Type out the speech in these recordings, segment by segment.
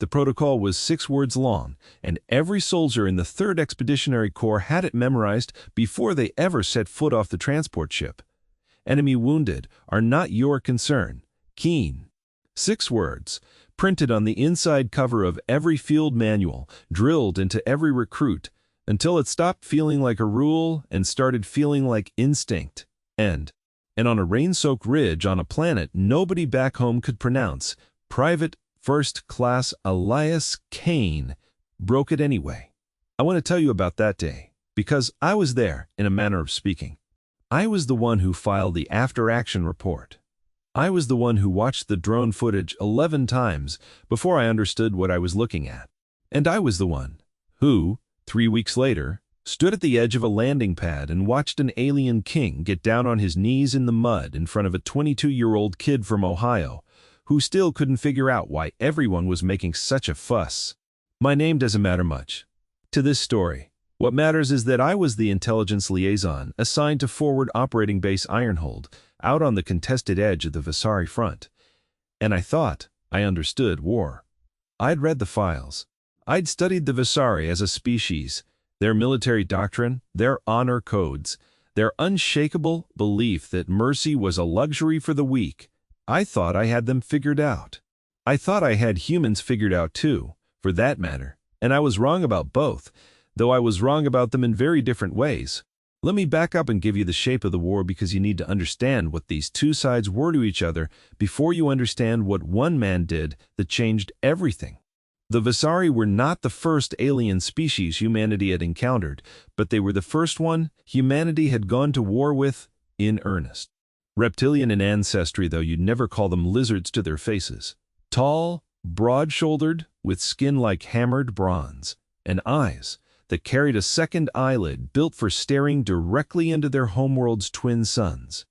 The protocol was 6 words long, and every soldier in the 3rd Expeditionary Corps had it memorized before they ever set foot off the transport ship. Enemy wounded are not your concern. Keen. 6 words, printed on the inside cover of every field manual, drilled into every recruit, until it stopped feeling like a rule and started feeling like instinct. And on a rain-soaked ridge on a planet nobody back home could pronounce, Private First Class Elias Kane broke it anyway. I want to tell you about that day, because I was there, in a manner of speaking. I was the one who filed the after-action report. I was the one who watched the drone footage 11 times before I understood what I was looking at. And I was the one who, 3 weeks later, stood at the edge of a landing pad and watched an alien king get down on his knees in the mud in front of a 22-year-old kid from Ohio who still couldn't figure out why everyone was making such a fuss. My name doesn't matter much to this story. What matters is that I was the intelligence liaison assigned to Forward Operating Base Ironhold, out on the contested edge of the Vasari front. And I thought I understood war. I'd read the files. I'd studied the Vasari as a species, their military doctrine, their honor codes, their unshakable belief that mercy was a luxury for the weak. I thought I had them figured out. I thought I had humans figured out too, for that matter, and I was wrong about both, though I was wrong about them in very different ways. Let me back up and give you the shape of the war, because you need to understand what these two sides were to each other before you understand what one man did that changed everything. The Vasari were not the first alien species humanity had encountered, but they were the first one humanity had gone to war with in earnest. Reptilian in ancestry, though you'd never call them lizards to their faces. Tall, broad-shouldered, with skin like hammered bronze, and eyes that carried a second eyelid built for staring directly into their homeworld's twin suns.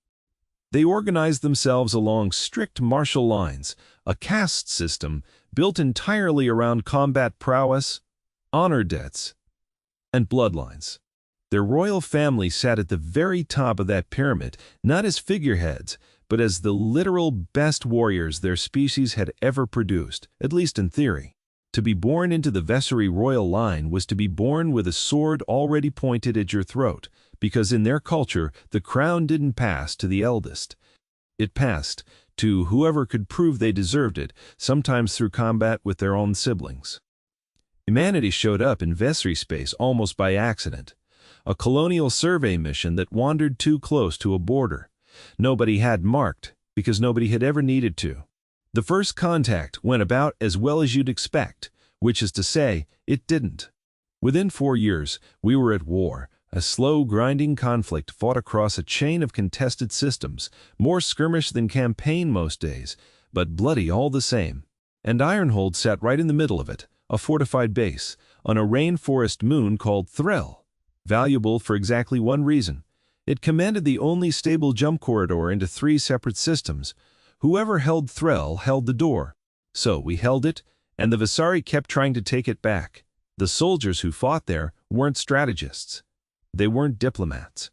They organized themselves along strict martial lines, a caste system built entirely around combat prowess, honor debts, and bloodlines. Their royal family sat at the very top of that pyramid, not as figureheads, but as the literal best warriors their species had ever produced, at least in theory. To be born into the Vasari royal line was to be born with a sword already pointed at your throat, because in their culture the crown didn't pass to the eldest. It passed to whoever could prove they deserved it, sometimes through combat with their own siblings. Humanity showed up in Vasari space almost by accident. A colonial survey mission that wandered too close to a border. Nobody had marked, because nobody had ever needed to. The first contact went about as well as you'd expect, which is to say, it didn't. Within 4 years, we were at war, a slow, grinding conflict fought across a chain of contested systems, more skirmish than campaign most days, but bloody all the same. And Ironhold sat right in the middle of it, a fortified base, on a rainforest moon called Threll. Valuable for exactly one reason. It commanded the only stable jump corridor into 3 separate systems. Whoever held Threll held the door. So we held it, and the Vasari kept trying to take it back. The soldiers who fought there weren't strategists. They weren't diplomats.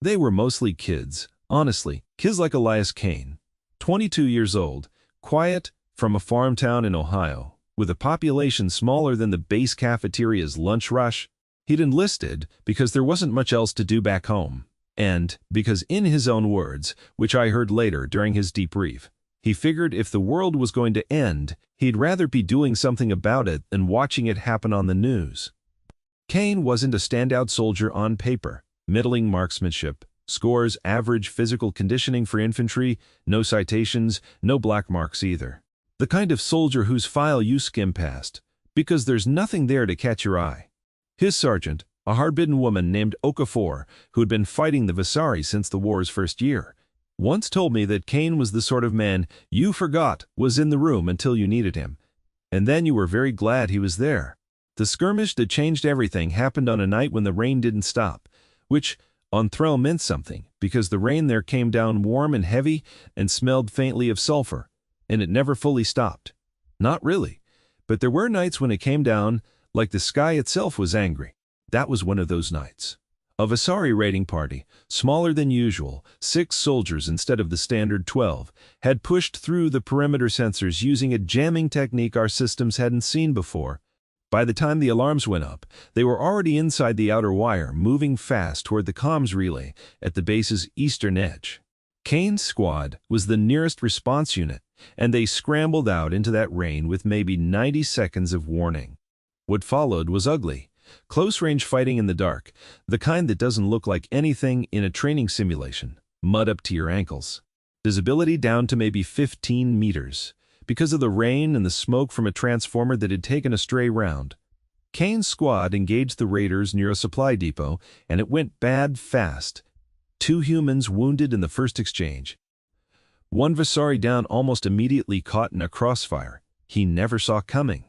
They were mostly kids, honestly, kids like Elias Kane, 22 years old, quiet, from a farm town in Ohio, with a population smaller than the base cafeteria's lunch rush. He'd enlisted because there wasn't much else to do back home, and because in his own words, which I heard later during his debrief, he figured if the world was going to end, he'd rather be doing something about it than watching it happen on the news. Kane wasn't a standout soldier on paper. Middling marksmanship, scores average physical conditioning for infantry, no citations, no black marks either. The kind of soldier whose file you skim past, because there's nothing there to catch your eye. His sergeant, a hard-bitten woman named Okafor, who had been fighting the Vasari since the war's first year, once told me that Kane was the sort of man you forgot was in the room until you needed him, and then you were very glad he was there. The skirmish that changed everything happened on a night when the rain didn't stop, which on Threll meant something, because the rain there came down warm and heavy and smelled faintly of sulfur, and it never fully stopped. Not really, but there were nights when it came down like the sky itself was angry. That was one of those nights. A Vasari raiding party, smaller than usual, 6 soldiers instead of the standard 12, had pushed through the perimeter sensors using a jamming technique our systems hadn't seen before. By the time the alarms went up, they were already inside the outer wire, moving fast toward the comms relay at the base's eastern edge. Kane's squad was the nearest response unit, and they scrambled out into that rain with maybe 90 seconds of warning. What followed was ugly. Close-range fighting in the dark, the kind that doesn't look like anything in a training simulation, mud up to your ankles. Visibility down to maybe 15 meters, because of the rain and the smoke from a transformer that had taken a stray round. Kane's squad engaged the raiders near a supply depot, and it went bad fast. 2 humans wounded in the first exchange. 1 Vasari down almost immediately caught in a crossfire he never saw coming.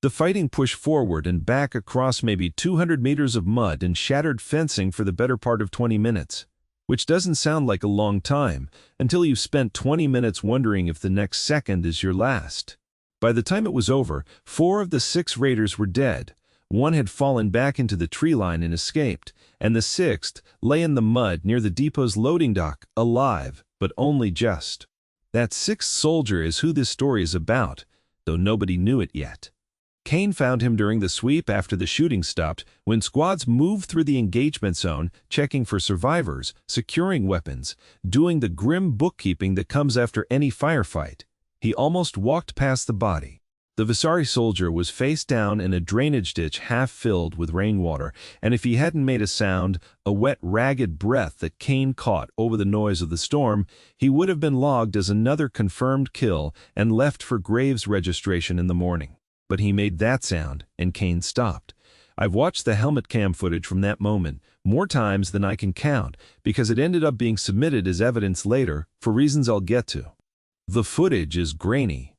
The fighting pushed forward and back across maybe 200 meters of mud and shattered fencing for the better part of 20 minutes, which doesn't sound like a long time until you've spent 20 minutes wondering if the next second is your last. By the time it was over, 4 of the 6 raiders were dead. 1 had fallen back into the tree line and escaped, and the 6th lay in the mud near the depot's loading dock, alive, but only just. That 6th soldier is who this story is about, though nobody knew it yet. Kane found him during the sweep after the shooting stopped, when squads moved through the engagement zone, checking for survivors, securing weapons, doing the grim bookkeeping that comes after any firefight. He almost walked past the body. The Vasari soldier was face down in a drainage ditch half filled with rainwater, and if he hadn't made a sound, a wet, ragged breath that Kane caught over the noise of the storm, he would have been logged as another confirmed kill and left for graves registration in the morning. But he made that sound, and Kane stopped. I've watched the helmet cam footage from that moment more times than I can count, because it ended up being submitted as evidence later, for reasons I'll get to. The footage is grainy.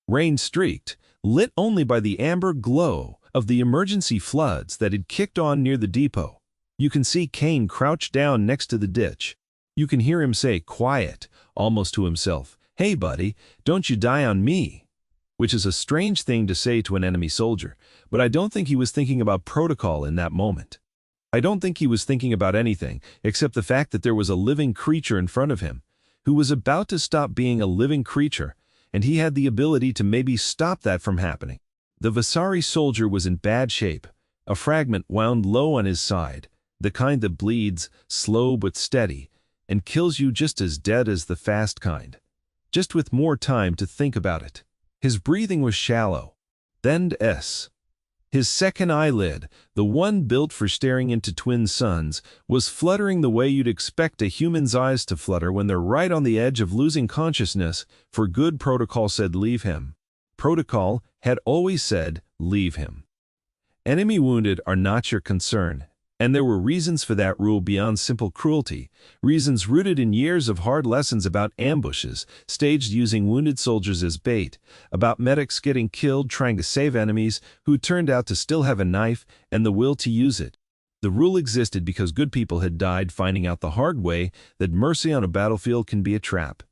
Rain-streaked, lit only by the amber glow of the emergency floods that had kicked on near the depot. You can see Kane crouched down next to the ditch. You can hear him say, quiet, almost to himself, "Hey buddy, don't you die on me." Which is a strange thing to say to an enemy soldier, but I don't think he was thinking about protocol in that moment. I don't think he was thinking about anything except the fact that there was a living creature in front of him, who was about to stop being a living creature, and he had the ability to maybe stop that from happening. The Vasari soldier was in bad shape, a fragment wound low on his side, the kind that bleeds, slow but steady, and kills you just as dead as the fast kind, just with more time to think about it. His breathing was shallow. Then his second eyelid, the one built for staring into twin suns, was fluttering the way you'd expect a human's eyes to flutter when they're right on the edge of losing consciousness, for good protocol said leave him. Protocol had always said leave him. Enemy wounded are not your concern, and there were reasons for that rule beyond simple cruelty, reasons rooted in years of hard lessons about ambushes, staged using wounded soldiers as bait, about medics getting killed trying to save enemies who turned out to still have a knife and the will to use it. The rule existed because good people had died finding out the hard way that mercy on a battlefield can be a trap.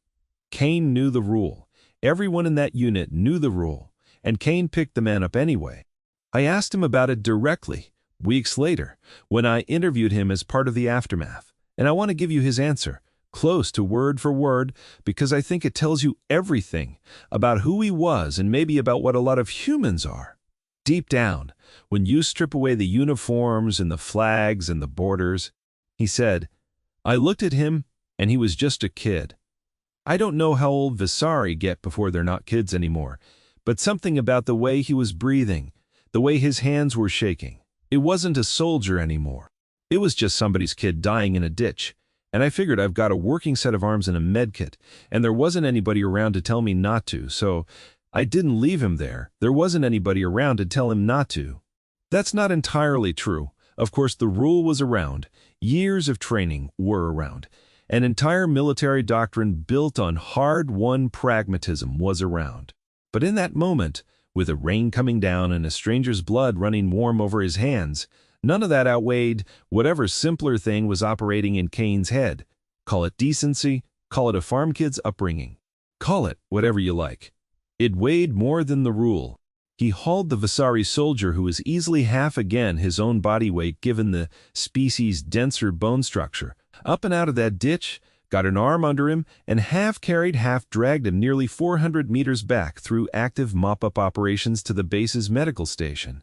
Kane knew the rule. Everyone in that unit knew the rule, and Kane picked the man up anyway. I asked him about it directly, weeks later, when I interviewed him as part of the aftermath, and I want to give you his answer, close to word for word, because I think it tells you everything about who he was and maybe about what a lot of humans are. Deep down, when you strip away the uniforms and the flags and the borders, he said, I looked at him and he was just a kid. I don't know how old Vasari get before they're not kids anymore, but something about the way he was breathing, the way his hands were shaking. It wasn't a soldier anymore. It was just somebody's kid dying in a ditch, and I figured I've got a working set of arms and a medkit, and there wasn't anybody around to tell me not to, so I didn't leave him there. There wasn't anybody around to tell him not to. That's not entirely true. Of course, the rule was around. Years of training were around. An entire military doctrine built on hard-won pragmatism was around. But in that moment, with the rain coming down and a stranger's blood running warm over his hands, none of that outweighed whatever simpler thing was operating in Kane's head. Call it decency, call it a farm kid's upbringing. Call it whatever you like. It weighed more than the rule. He hauled the Vasari soldier, who was easily half again his own body weight given the species' denser bone structure, up and out of that ditch, got an arm under him, and half-carried, half-dragged him nearly 400 meters back through active mop-up operations to the base's medical station.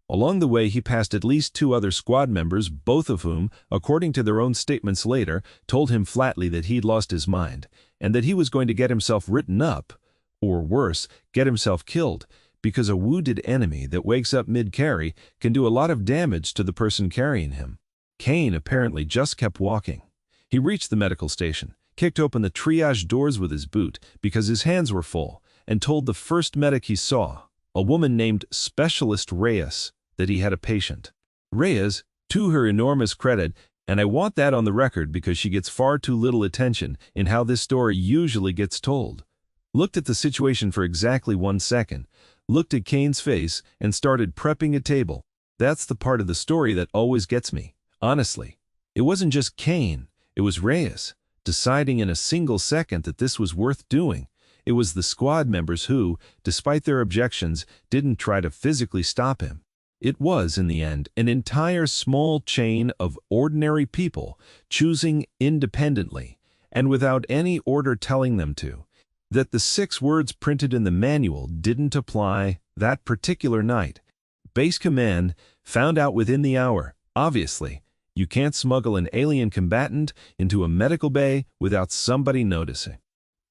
Along the way, he passed at least 2 other squad members, both of whom, according to their own statements later, told him flatly that he'd lost his mind, and that he was going to get himself written up, or worse, get himself killed, because a wounded enemy that wakes up mid-carry can do a lot of damage to the person carrying him. Kane apparently just kept walking. He reached the medical station, kicked open the triage doors with his boot because his hands were full, and told the first medic he saw, a woman named Specialist Reyes, that he had a patient. Reyes, to her enormous credit, and I want that on the record because she gets far too little attention in how this story usually gets told, looked at the situation for exactly 1 second, looked at Kane's face, and started prepping a table. That's the part of the story that always gets me, honestly. It wasn't just Kane, it was Reyes, deciding in a single second that this was worth doing. It was the squad members who, despite their objections, didn't try to physically stop him. It was, in the end, an entire small chain of ordinary people choosing independently, and without any order telling them to, that the 6 words printed in the manual didn't apply that particular night. Base Command found out within the hour, obviously, you can't smuggle an alien combatant into a medical bay without somebody noticing.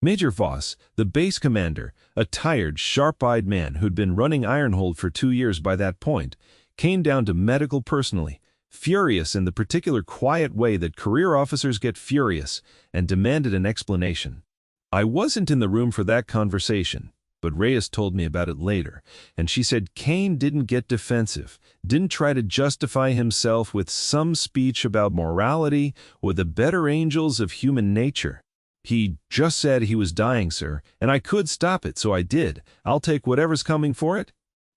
Major Voss, the base commander, a tired, sharp-eyed man who'd been running Ironhold for 2 years by that point, came down to medical personally, furious in the particular quiet way that career officers get furious, and demanded an explanation. I wasn't in the room for that conversation, but Reyes told me about it later, and she said Kane didn't get defensive, didn't try to justify himself with some speech about morality or the better angels of human nature. He just said he was dying, sir, and I could stop it, so I did. I'll take whatever's coming for it.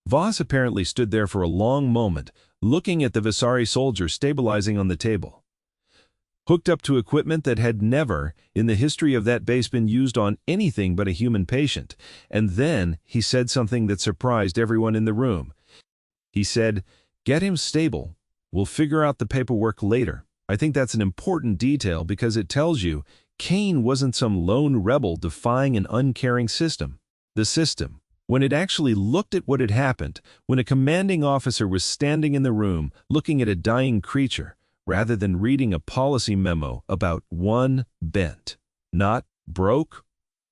Voss apparently stood there for a long moment, looking at the Vasari soldier stabilizing on the table, hooked up to equipment that had never, in the history of that base, been used on anything but a human patient. And then he said something that surprised everyone in the room. He said, "Get him stable. We'll figure out the paperwork later." I think that's an important detail because it tells you Kane wasn't some lone rebel defying an uncaring system. The system, when it actually looked at what had happened, when a commanding officer was standing in the room looking at a dying creature, rather than reading a policy memo about one bent, not broke,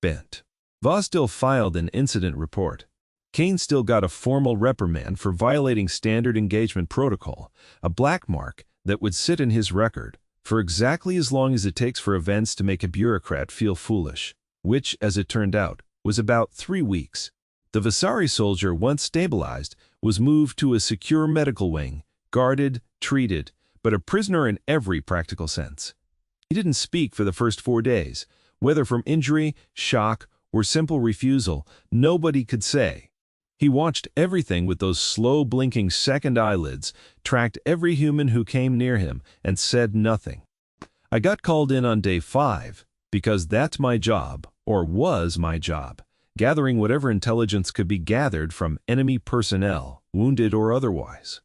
bent. Voss still filed an incident report. Kane still got a formal reprimand for violating standard engagement protocol, a black mark that would sit in his record for exactly as long as it takes for events to make a bureaucrat feel foolish, which, as it turned out, was about 3 weeks. The Vasari soldier, once stabilized, was moved to a secure medical wing, guarded, treated, but a prisoner in every practical sense. He didn't speak for the first 4 days. Whether from injury, shock, or simple refusal, nobody could say. He watched everything with those slow-blinking second eyelids, tracked every human who came near him, and said nothing. I got called in on day 5, because that's my job, or was my job, gathering whatever intelligence could be gathered from enemy personnel, wounded or otherwise.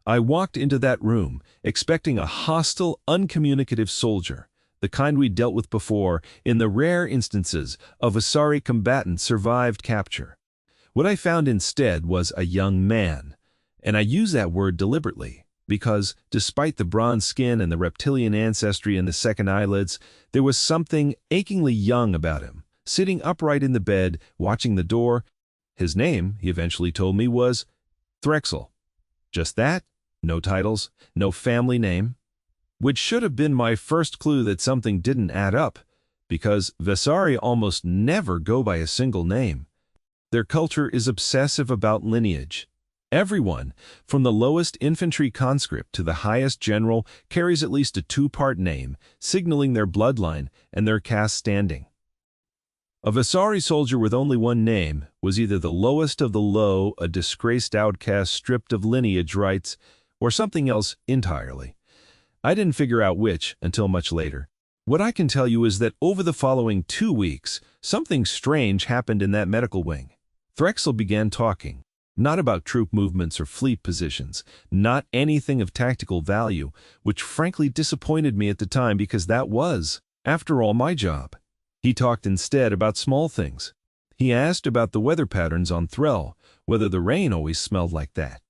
I walked into that room, expecting a hostile, uncommunicative soldier, the kind we dealt with before in the rare instances of Vasari combatants survived capture. What I found instead was a young man, and I use that word deliberately, because, despite the bronze skin and the reptilian ancestry in the second eyelids, there was something achingly young about him, sitting upright in the bed, watching the door. His name, he eventually told me, was Threxel. Just that, no titles, no family name, which should have been my first clue that something didn't add up, because Vasari almost never go by a single name. Their culture is obsessive about lineage. Everyone, from the lowest infantry conscript to the highest general, carries at least a 2-part name, signaling their bloodline and their caste standing. A Vasari soldier with only one name was either the lowest of the low, a disgraced outcast stripped of lineage rights, or something else entirely. I didn't figure out which until much later. What I can tell you is that over the following 2 weeks, something strange happened in that medical wing. Threxel began talking. Not about troop movements or fleet positions, not anything of tactical value, which frankly disappointed me at the time because that was, after all, my job. He talked instead about small things. He asked about the weather patterns on Threll, whether the rain always smelled like that.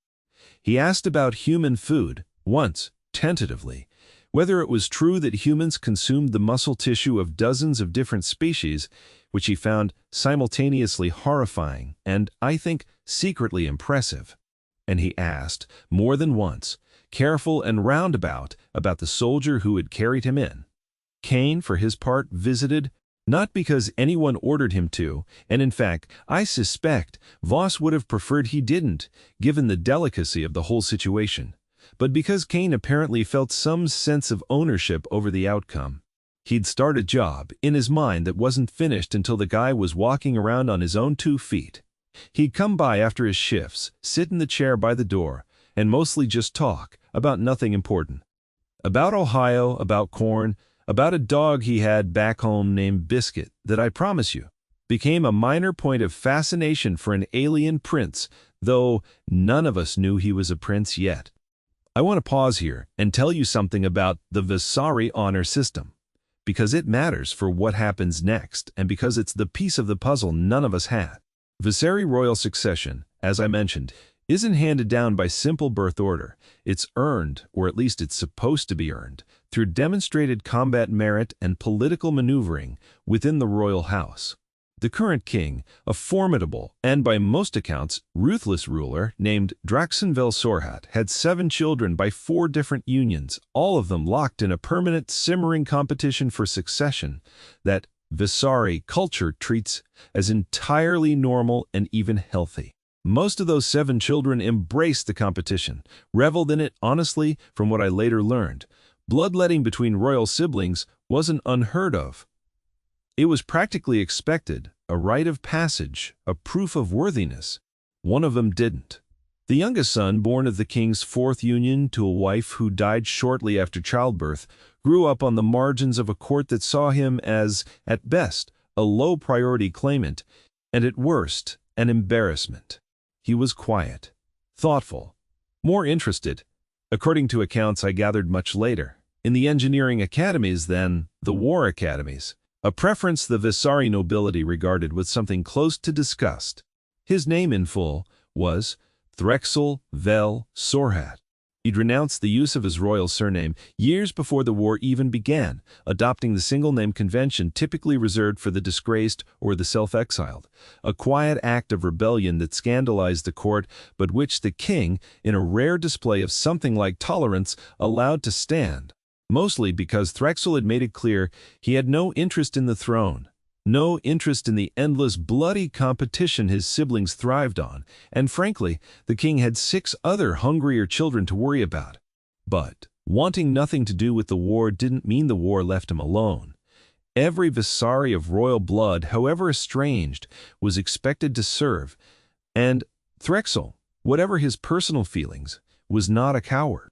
He asked about human food, once, tentatively, whether it was true that humans consumed the muscle tissue of dozens of different species, which he found simultaneously horrifying and, I think, secretly impressive. And he asked, more than once, careful and roundabout, about the soldier who had carried him in. Kane, for his part, visited, not because anyone ordered him to, and in fact, I suspect Voss would have preferred he didn't, given the delicacy of the whole situation, but because Kane apparently felt some sense of ownership over the outcome. He'd start a job, in his mind, that wasn't finished until the guy was walking around on his own 2 feet. He'd come by after his shifts, sit in the chair by the door, and mostly just talk, about nothing important. About Ohio, about corn, about a dog he had back home named Biscuit that, I promise you, became a minor point of fascination for an alien prince, though none of us knew he was a prince yet. I want to pause here and tell you something about the Visari honor system, because it matters for what happens next and because it's the piece of the puzzle none of us had. Visari royal succession, as I mentioned, isn't handed down by simple birth order. It's earned, or at least it's supposed to be earned, through demonstrated combat merit and political maneuvering within the royal house. The current king, a formidable and by most accounts ruthless ruler named Draxenvel Sorhat, had 7 children by 4 different unions, all of them locked in a permanent simmering competition for succession that Visari culture treats as entirely normal and even healthy. Most of those 7 children embraced the competition, reveled in it honestly. From what I later learned, bloodletting between royal siblings wasn't unheard of. It was practically expected, a rite of passage, a proof of worthiness. One of them didn't. The youngest son, born of the king's 4th union to a wife who died shortly after childbirth, grew up on the margins of a court that saw him as, at best, a low-priority claimant, and at worst, an embarrassment. He was quiet, thoughtful, more interested, according to accounts I gathered much later, in the engineering academies than the war academies, a preference the Visari nobility regarded with something close to disgust. His name in full was Threxel Vel Sorhat. He'd renounced the use of his royal surname years before the war even began, adopting the single-name convention typically reserved for the disgraced or the self-exiled, a quiet act of rebellion that scandalized the court, but which the king, in a rare display of something like tolerance, allowed to stand, mostly because Threxel had made it clear he had no interest in the throne, no interest in the endless bloody competition his siblings thrived on, and frankly, the king had 6 other hungrier children to worry about. But wanting nothing to do with the war didn't mean the war left him alone. Every Visari of royal blood, however estranged, was expected to serve, and Threxel, whatever his personal feelings, was not a coward.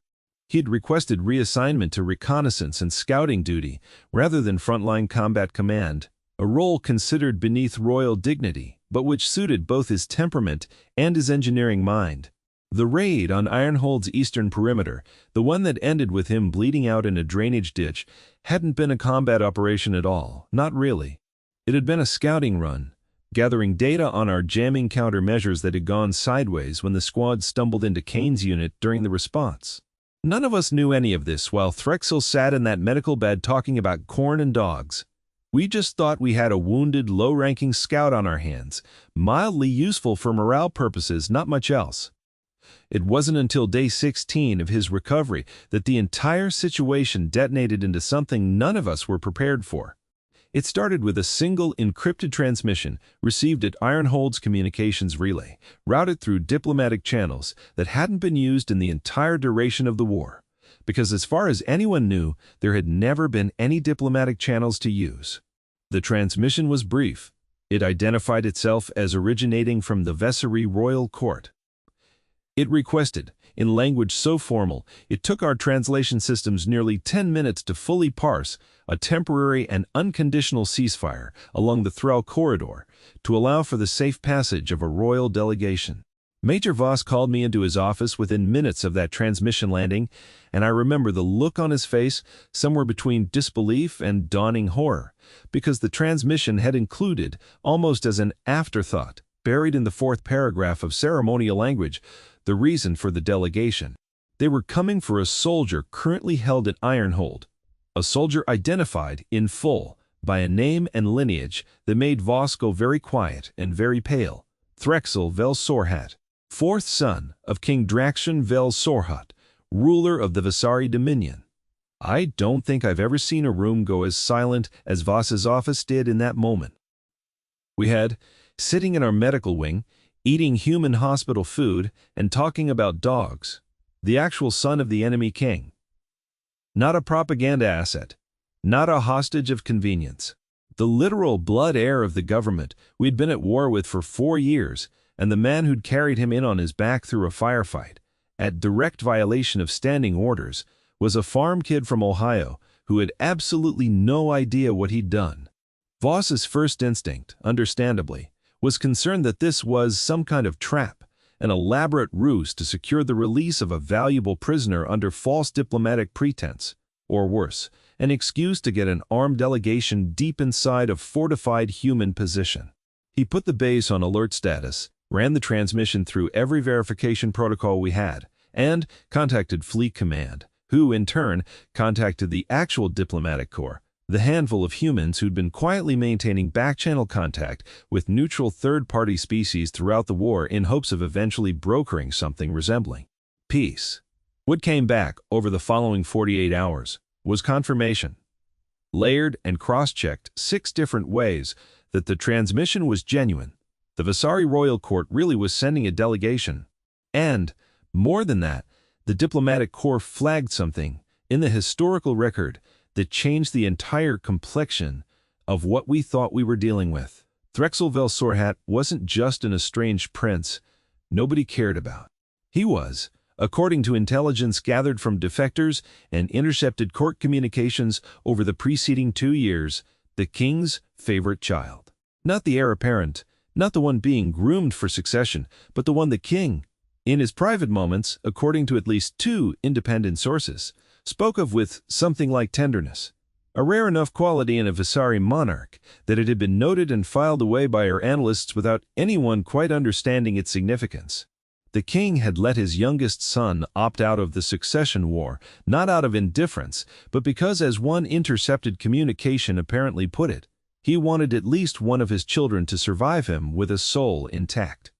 He'd requested reassignment to reconnaissance and scouting duty rather than frontline combat command, a role considered beneath royal dignity, but which suited both his temperament and his engineering mind. The raid on Ironhold's eastern perimeter, the one that ended with him bleeding out in a drainage ditch, hadn't been a combat operation at all, not really. It had been a scouting run, gathering data on our jamming countermeasures that had gone sideways when the squad stumbled into Kane's unit during the response. None of us knew any of this while Threxel sat in that medical bed talking about corn and dogs. We just thought we had a wounded, low-ranking scout on our hands, mildly useful for morale purposes, not much else. It wasn't until day 16 of his recovery that the entire situation detonated into something none of us were prepared for. It started with a single encrypted transmission received at Ironhold's communications relay, routed through diplomatic channels that hadn't been used in the entire duration of the war, because as far as anyone knew, there had never been any diplomatic channels to use. The transmission was brief. It identified itself as originating from the Vessery royal court. It requested, in language so formal, it took our translation systems nearly 10 minutes to fully parse a temporary and unconditional ceasefire along the Thrall corridor to allow for the safe passage of a royal delegation. Major Voss called me into his office within minutes of that transmission landing, and I remember the look on his face somewhere between disbelief and dawning horror, because the transmission had included, almost as an afterthought, buried in the fourth paragraph of ceremonial language, the reason for the delegation. They were coming for a soldier currently held at Ironhold, a soldier identified in full by a name and lineage that made Voss go very quiet and very pale. Threxel vel Sorhat, fourth son of King Draxon vel Sorhat, ruler of the Visari Dominion. I don't think I've ever seen a room go as silent as Voss's office did in that moment. We had, sitting in our medical wing, eating human hospital food and talking about dogs, the actual son of the enemy king. Not a propaganda asset, not a hostage of convenience. The literal blood heir of the government we'd been at war with for 4 years, and the man who'd carried him in on his back through a firefight, at direct violation of standing orders, was a farm kid from Ohio who had absolutely no idea what he'd done. Voss's first instinct, understandably, was concerned that this was some kind of trap, an elaborate ruse to secure the release of a valuable prisoner under false diplomatic pretense, or worse, an excuse to get an armed delegation deep inside a fortified human position. He put the base on alert status, ran the transmission through every verification protocol we had, and contacted Fleet Command, who, in turn, contacted the actual diplomatic corps, the handful of humans who'd been quietly maintaining back-channel contact with neutral third-party species throughout the war in hopes of eventually brokering something resembling peace. What came back over the following 48 hours was confirmation, layered and cross-checked 6 different ways, that the transmission was genuine. The Visari Royal Court really was sending a delegation. And, more than that, the diplomatic corps flagged something in the historical record that changed the entire complexion of what we thought we were dealing with. Threxel vel Sorhat wasn't just an estranged prince nobody cared about. He was, according to intelligence gathered from defectors and intercepted court communications over the preceding 2 years, the king's favorite child. Not the heir apparent, not the one being groomed for succession, but the one the king, in his private moments, according to at least 2 independent sources, spoke of with something like tenderness, a rare enough quality in a Visari monarch that it had been noted and filed away by our analysts without anyone quite understanding its significance. The king had let his youngest son opt out of the succession war, not out of indifference, but because, as one intercepted communication apparently put it, he wanted at least one of his children to survive him with a soul intact.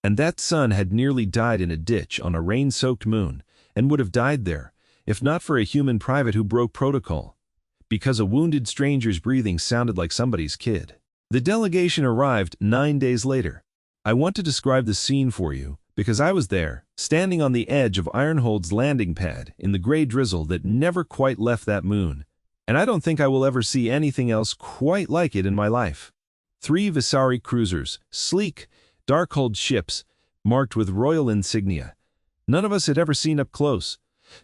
And that son had nearly died in a ditch on a rain-soaked moon, and would have died there, if not for a human private who broke protocol, because a wounded stranger's breathing sounded like somebody's kid. The delegation arrived 9 days later. I want to describe the scene for you, because I was there, standing on the edge of Ironhold's landing pad in the gray drizzle that never quite left that moon, and I don't think I will ever see anything else quite like it in my life. 3 Visari cruisers, sleek, dark-hulled ships, marked with royal insignia, none of us had ever seen up close,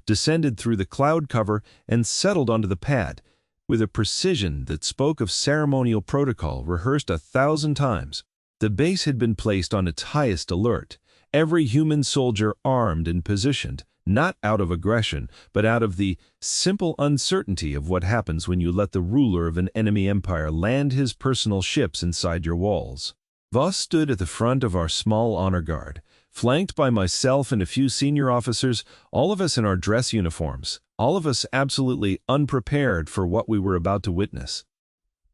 descended through the cloud cover and settled onto the pad, with a precision that spoke of ceremonial protocol rehearsed 1,000 times. The base had been placed on its highest alert, every human soldier armed and positioned, not out of aggression, but out of the simple uncertainty of what happens when you let the ruler of an enemy empire land his personal ships inside your walls. Voss stood at the front of our small honor guard, flanked by myself and a few senior officers, all of us in our dress uniforms, all of us absolutely unprepared for what we were about to witness.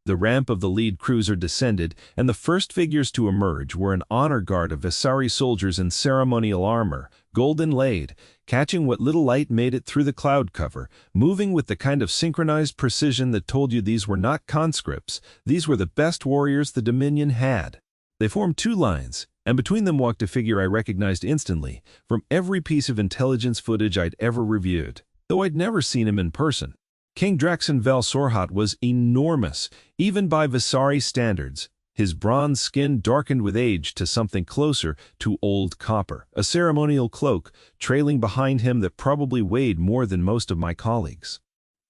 The ramp of the lead cruiser descended, and the first figures to emerge were an honor guard of Visari soldiers in ceremonial armor, gold inlaid, catching what little light made it through the cloud cover, moving with the kind of synchronized precision that told you these were not conscripts, these were the best warriors the Dominion had. They formed 2 lines, and between them walked a figure I recognized instantly from every piece of intelligence footage I'd ever reviewed, though I'd never seen him in person. King Draxon vel Sorhat was enormous, even by Visari standards, His bronze skin darkened with age to something closer to old copper, a ceremonial cloak trailing behind him that probably weighed more than most of my colleagues.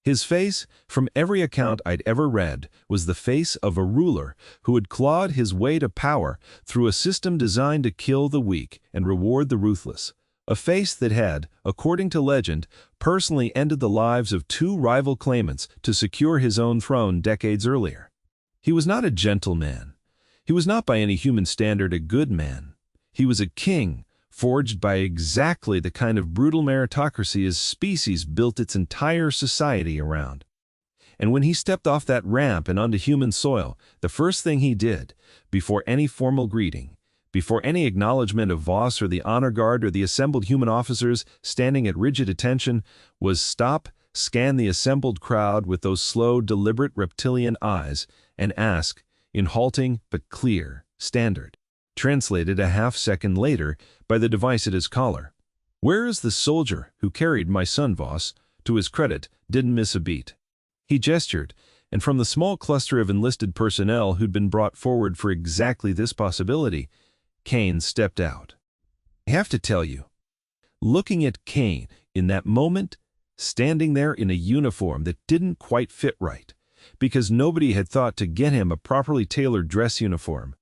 His face, from every account I'd ever read, was the face of a ruler who had clawed his way to power through a system designed to kill the weak and reward the ruthless. A face that had, according to legend, personally ended the lives of two rival claimants to secure his own throne decades earlier. He was not a gentle man. He was not by any human standard a good man. He was a king, forged by exactly the kind of brutal meritocracy his species built its entire society around. And when he stepped off that ramp and onto human soil, the first thing he did, before any formal greeting, before any acknowledgement of Voss or the honor guard or the assembled human officers standing at rigid attention, was stop, scan the assembled crowd with those slow, deliberate reptilian eyes, and ask, in halting but clear, standard, translated a half-second later by the device at his collar, "Where is the soldier who carried my son Voss?" To his credit, didn't miss a beat. He gestured, and from the small cluster of enlisted personnel who'd been brought forward for exactly this possibility, Kane stepped out. I have to tell you, looking at Kane in that moment, standing there in a uniform that didn't quite fit right, because nobody had thought to get him a properly tailored dress uniform.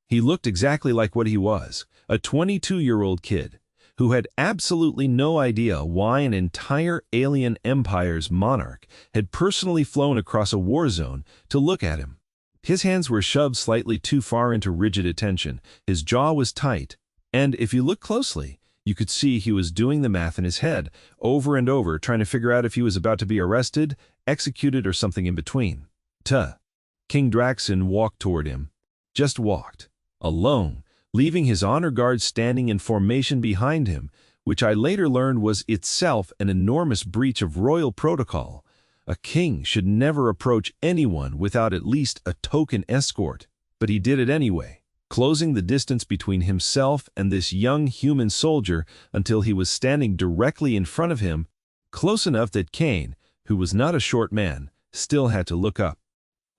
He looked exactly like what he was, a 22-year-old kid who had absolutely no idea why an entire alien empire's monarch had personally flown across a war zone to look at him. His hands were shoved slightly too far into rigid attention, his jaw was tight, and if you look closely, you could see he was doing the math in his head, over and over, trying to figure out if he was about to be arrested, executed, or something in between. King Draxon walked toward him. Just walked. Alone, leaving his honor guard standing in formation behind him, which I later learned was itself an enormous breach of royal protocol. A king should never approach anyone without at least a token escort, but he did it anyway, closing the distance between himself and this young human soldier until he was standing directly in front of him, close enough that Kane, who was not a short man, still had to look up.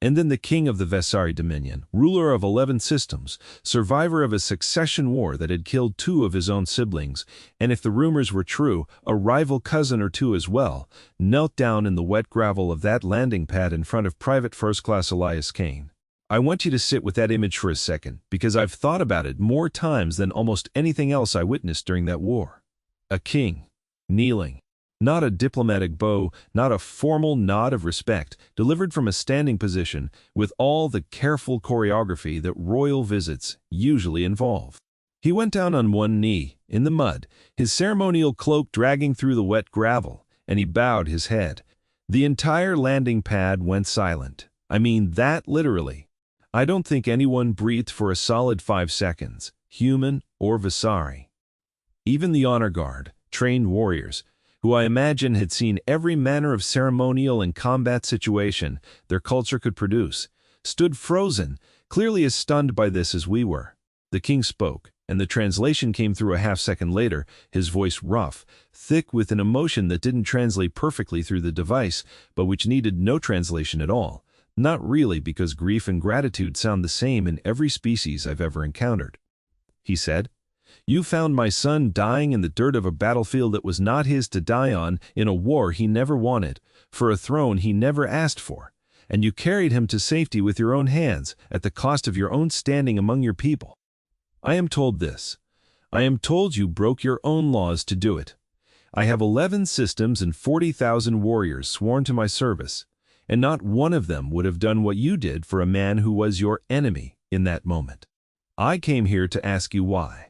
And then the king of the Vesari Dominion, ruler of 11 systems, survivor of a succession war that had killed 2 of his own siblings, and if the rumors were true, a rival cousin or 2 as well, knelt down in the wet gravel of that landing pad in front of Private First Class Elias Kane. I want you to sit with that image for a second, because I've thought about it more times than almost anything else I witnessed during that war. A king, kneeling. Not a diplomatic bow, not a formal nod of respect, delivered from a standing position, with all the careful choreography that royal visits usually involve. He went down on one knee, in the mud, his ceremonial cloak dragging through the wet gravel, and he bowed his head. The entire landing pad went silent. I mean that literally. I don't think anyone breathed for a solid 5 seconds, human or Vesari. Even the honor guard, trained warriors, who I imagine had seen every manner of ceremonial and combat situation their culture could produce, stood frozen, clearly as stunned by this as we were. The king spoke, and the translation came through a half-second later, his voice rough, thick with an emotion that didn't translate perfectly through the device, but which needed no translation at all. Not really, because grief and gratitude sound the same in every species I've ever encountered. He said, "You found my son dying in the dirt of a battlefield that was not his to die on, in a war he never wanted, for a throne he never asked for, and you carried him to safety with your own hands, at the cost of your own standing among your people. I am told this. I am told you broke your own laws to do it. I have 11 systems and 40,000 warriors sworn to my service, and not one of them would have done what you did for a man who was your enemy in that moment. I came here to ask you why."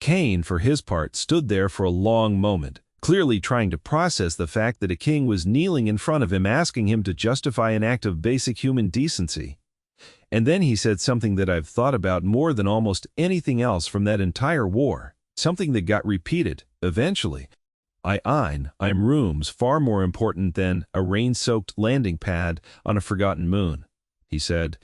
Kane, for his part, stood there for a long moment, clearly trying to process the fact that a king was kneeling in front of him asking him to justify an act of basic human decency. And then he said something that I've thought about more than almost anything else from that entire war, something that got repeated, eventually. I'm rooms far more important than a rain-soaked landing pad on a forgotten moon. He said,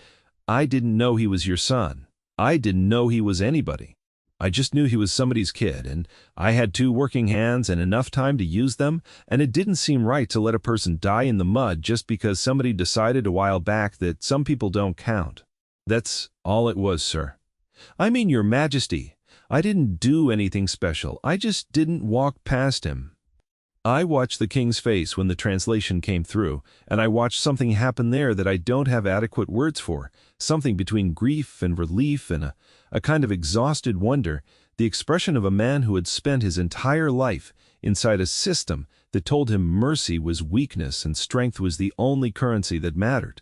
"I didn't know he was your son. I didn't know he was anybody. I just knew he was somebody's kid, and I had 2 working hands and enough time to use them, and it didn't seem right to let a person die in the mud just because somebody decided a while back that some people don't count. That's all it was, sir. I mean, Your Majesty, I didn't do anything special. I just didn't walk past him. I watched the king's face when the translation came through, and I watched something happen there that I don't have adequate words for, something between grief and relief and a kind of exhausted wonder, the expression of a man who had spent his entire life inside a system that told him mercy was weakness and strength was the only currency that mattered.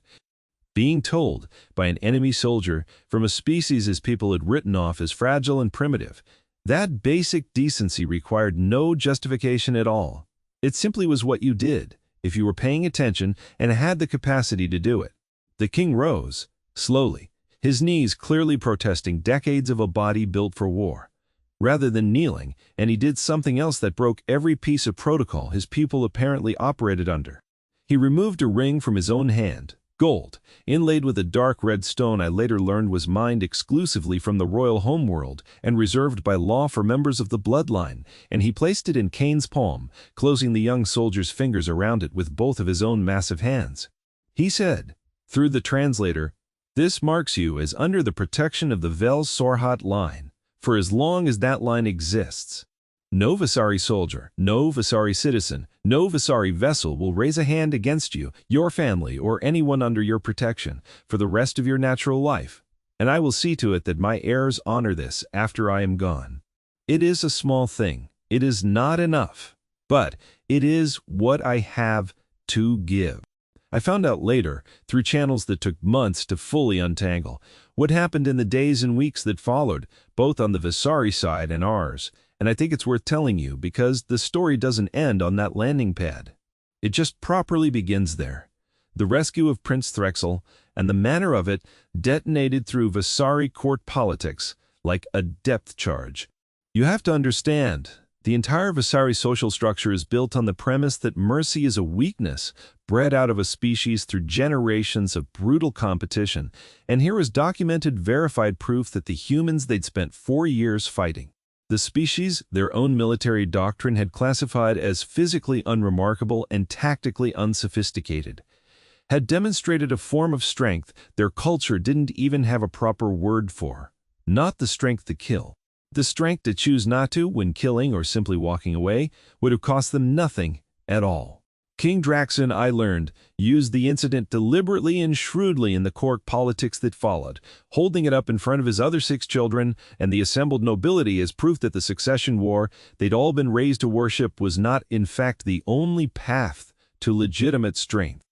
Being told by an enemy soldier from a species his people had written off as fragile and primitive, that basic decency required no justification at all. It simply was what you did, if you were paying attention and had the capacity to do it. The king rose, slowly, his knees clearly protesting decades of a body built for war. Rather than kneeling, and he did something else that broke every piece of protocol his people apparently operated under. He removed a ring from his own hand, gold, inlaid with a dark red stone I later learned was mined exclusively from the royal homeworld and reserved by law for members of the bloodline, and he placed it in Kane's palm, closing the young soldier's fingers around it with both of his own massive hands. He said, through the translator, "This marks you as under the protection of the Vel Sorhat line, for as long as that line exists. No Vasari soldier, no Vasari citizen, no Vasari vessel will raise a hand against you, your family, or anyone under your protection for the rest of your natural life, and I will see to it that my heirs honor this after I am gone. It is a small thing, it is not enough, but it is what I have to give." I found out later, through channels that took months to fully untangle, what happened in the days and weeks that followed, both on the Vasari side and ours, and I think it's worth telling you because the story doesn't end on that landing pad. It just properly begins there. The rescue of Prince Threxel and the manner of it detonated through Vasari court politics like a depth charge. You have to understand, the entire Vasari social structure is built on the premise that mercy is a weakness bred out of a species through generations of brutal competition, and here is documented, verified proof that the humans they'd spent 4 years fighting. The species, their own military doctrine had classified as physically unremarkable and tactically unsophisticated, had demonstrated a form of strength their culture didn't even have a proper word for. Not the strength to kill. The strength to choose not to when killing or simply walking away would have cost them nothing at all. King Draxon, I learned, used the incident deliberately and shrewdly in the court politics that followed, holding it up in front of his other 6 children and the assembled nobility as proof that the succession war they'd all been raised to worship was not in fact the only path to legitimate strength.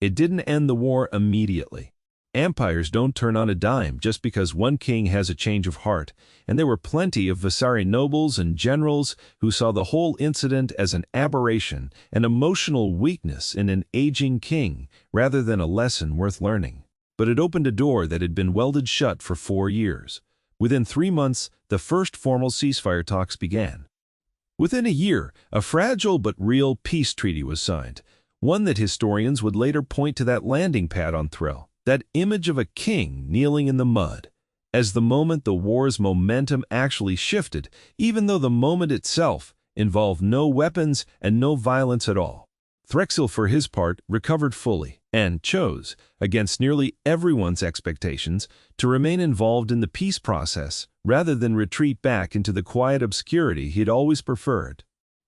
It didn't end the war immediately. Empires don't turn on a dime just because one king has a change of heart, and there were plenty of Vasari nobles and generals who saw the whole incident as an aberration, an emotional weakness in an aging king, rather than a lesson worth learning. But it opened a door that had been welded shut for 4 years. Within 3 months, the first formal ceasefire talks began. Within a year, a fragile but real peace treaty was signed, one that historians would later point to that landing pad on Thrill. That image of a king kneeling in the mud, as the moment the war's momentum actually shifted, even though the moment itself involved no weapons and no violence at all. Threxel, for his part, recovered fully and chose, against nearly everyone's expectations, to remain involved in the peace process rather than retreat back into the quiet obscurity he'd always preferred.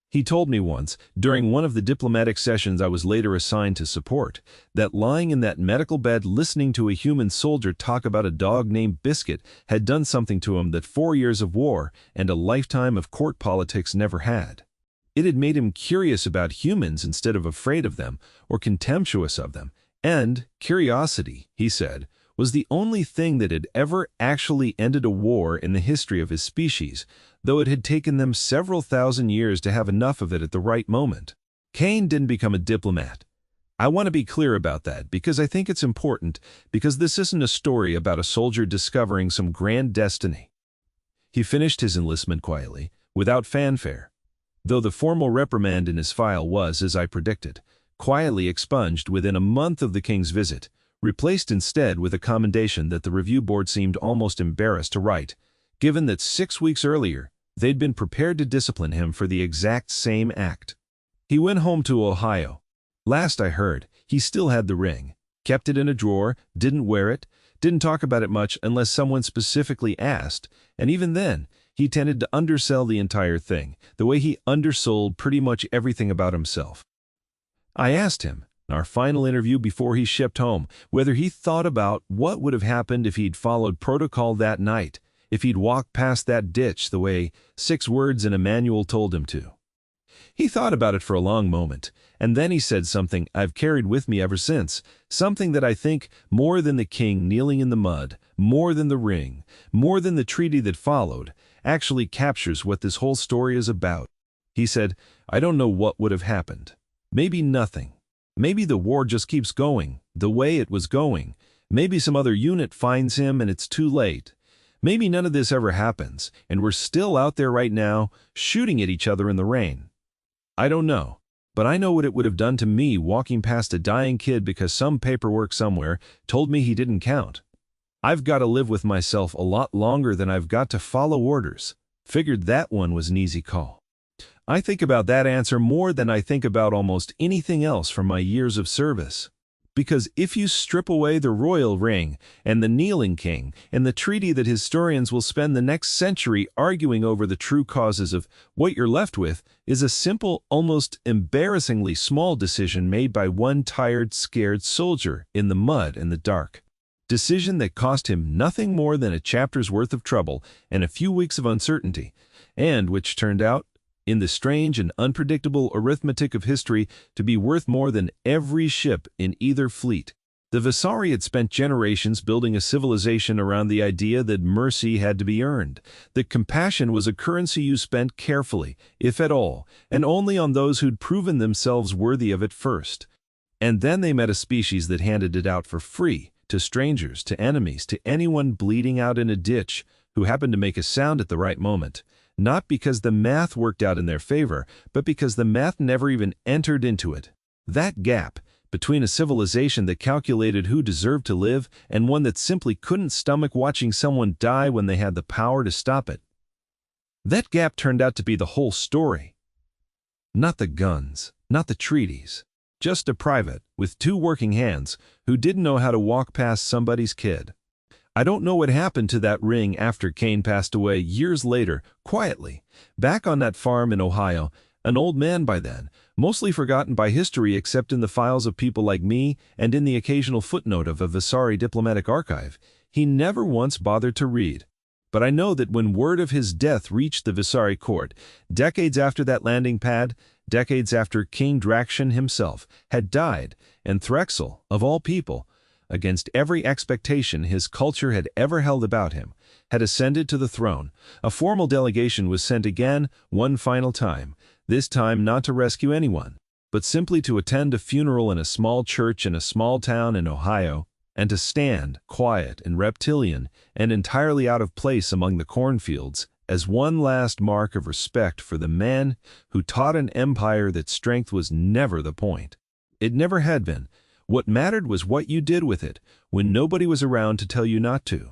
He told me once, during one of the diplomatic sessions I was later assigned to support, that lying in that medical bed listening to a human soldier talk about a dog named Biscuit had done something to him that 4 years of war and a lifetime of court politics never had. It had made him curious about humans instead of afraid of them or contemptuous of them, and curiosity, he said, was the only thing that had ever actually ended a war in the history of his species, though it had taken them several thousand years to have enough of it at the right moment. Kane didn't become a diplomat. I want to be clear about that because I think it's important, because this isn't a story about a soldier discovering some grand destiny. He finished his enlistment quietly, without fanfare, though the formal reprimand in his file was, as I predicted, quietly expunged within a month of the king's visit, replaced instead with a commendation that the review board seemed almost embarrassed to write, given that 6 weeks earlier they'd been prepared to discipline him for the exact same act. He went home to Ohio. Last I heard, he still had the ring, kept it in a drawer, didn't wear it, didn't talk about it much unless someone specifically asked, and even then, he tended to undersell the entire thing, the way he undersold pretty much everything about himself. I asked him, in our final interview before he shipped home, whether he thought about what would have happened if he'd followed protocol that night, if he'd walked past that ditch the way 6 words in a manual told him to. He thought about it for a long moment, and then he said something I've carried with me ever since, something that I think, more than the king kneeling in the mud, more than the ring, more than the treaty that followed, actually captures what this whole story is about. He said, I don't know what would have happened. Maybe nothing. Maybe the war just keeps going, the way it was going. Maybe some other unit finds him and it's too late. Maybe none of this ever happens, and we're still out there right now, shooting at each other in the rain. I don't know, but I know what it would have done to me walking past a dying kid because some paperwork somewhere told me he didn't count. I've got to live with myself a lot longer than I've got to follow orders. Figured that one was an easy call. I think about that answer more than I think about almost anything else from my years of service. Because if you strip away the royal ring and the kneeling king and the treaty that historians will spend the next century arguing over the true causes of, what you're left with is a simple, almost embarrassingly small decision made by one tired, scared soldier in the mud and the dark. Decision that cost him nothing more than a chapter's worth of trouble and a few weeks of uncertainty, and which turned out, in the strange and unpredictable arithmetic of history, to be worth more than every ship in either fleet. The Vasari had spent generations building a civilization around the idea that mercy had to be earned, that compassion was a currency you spent carefully, if at all, and only on those who'd proven themselves worthy of it first. And then they met a species that handed it out for free, to strangers, to enemies, to anyone bleeding out in a ditch who happened to make a sound at the right moment. Not because the math worked out in their favor, but because the math never even entered into it. That gap between a civilization that calculated who deserved to live and one that simply couldn't stomach watching someone die when they had the power to stop it. That gap turned out to be the whole story. Not the guns, not the treaties. Just a private, with 2 working hands, who didn't know how to walk past somebody's kid. I don't know what happened to that ring after Kane passed away years later, quietly, back on that farm in Ohio, an old man by then, mostly forgotten by history except in the files of people like me and in the occasional footnote of a Vasari diplomatic archive. He never once bothered to read. But I know that when word of his death reached the Vasari court, decades after that landing pad, decades after King Draxion himself had died, and Threxel, of all people, against every expectation his culture had ever held about him, had ascended to the throne, a formal delegation was sent again, one final time, this time not to rescue anyone, but simply to attend a funeral in a small church in a small town in Ohio, and to stand, quiet and reptilian and entirely out of place among the cornfields, as one last mark of respect for the man who taught an empire that strength was never the point. It never had been. What mattered was what you did with it when nobody was around to tell you not to.